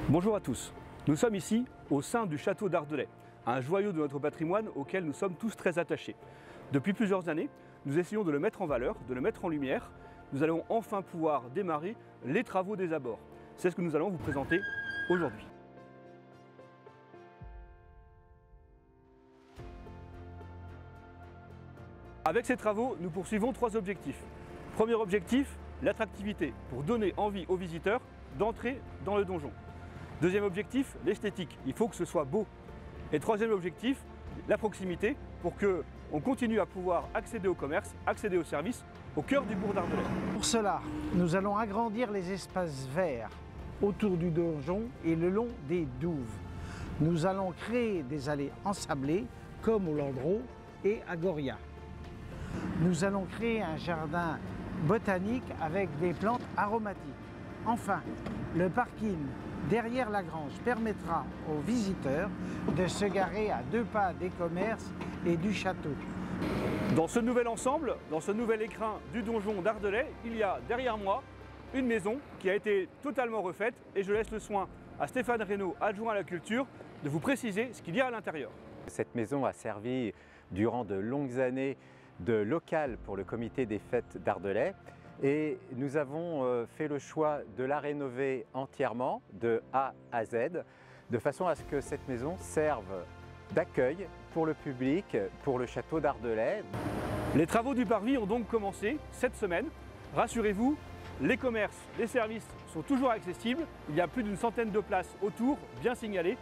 Bonjour à tous, nous sommes ici au sein du château d'Ardelais, un joyau de notre patrimoine auquel nous sommes tous très attachés. Depuis plusieurs années, nous essayons de le mettre en valeur, de le mettre en lumière. Nous allons enfin pouvoir démarrer les travaux des abords. C'est ce que nous allons vous présenter aujourd'hui. Avec ces travaux, nous poursuivons trois objectifs. Premier objectif, l'attractivité, pour donner envie aux visiteurs d'entrer dans le donjon. Deuxième objectif, l'esthétique, il faut que ce soit beau. Et troisième objectif, la proximité, pour qu'on continue à pouvoir accéder au commerce, accéder aux services au cœur du bourg d'Ardelais. Pour cela, nous allons agrandir les espaces verts autour du donjon et le long des douves. Nous allons créer des allées ensablées comme au Landreau et à Goria. Nous allons créer un jardin botanique avec des plantes aromatiques. Enfin, le parking derrière la grange permettra aux visiteurs de se garer à 2 pas des commerces et du château. Dans ce nouvel ensemble, dans ce nouvel écrin du donjon d'Ardelais, il y a derrière moi une maison qui a été totalement refaite et je laisse le soin à Stéphane Reynaud, adjoint à la culture, de vous préciser ce qu'il y a à l'intérieur. Cette maison a servi durant de longues années de local pour le comité des fêtes d'Ardelais et nous avons fait le choix de la rénover entièrement de A à Z de façon à ce que cette maison serve d'accueil pour le public, pour le château d'Ardelais. Les travaux du parvis ont donc commencé cette semaine. Rassurez-vous, les commerces, les services sont toujours accessibles. Il y a plus d'une centaine de places autour, bien signalées.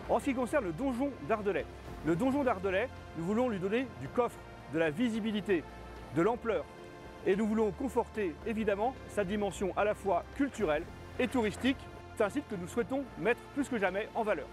En ce qui concerne le donjon d'Ardelais, nous voulons lui donner du coffre, de la visibilité, de l'ampleur. Et nous voulons conforter évidemment sa dimension à la fois culturelle et touristique. C'est un site que nous souhaitons mettre plus que jamais en valeur.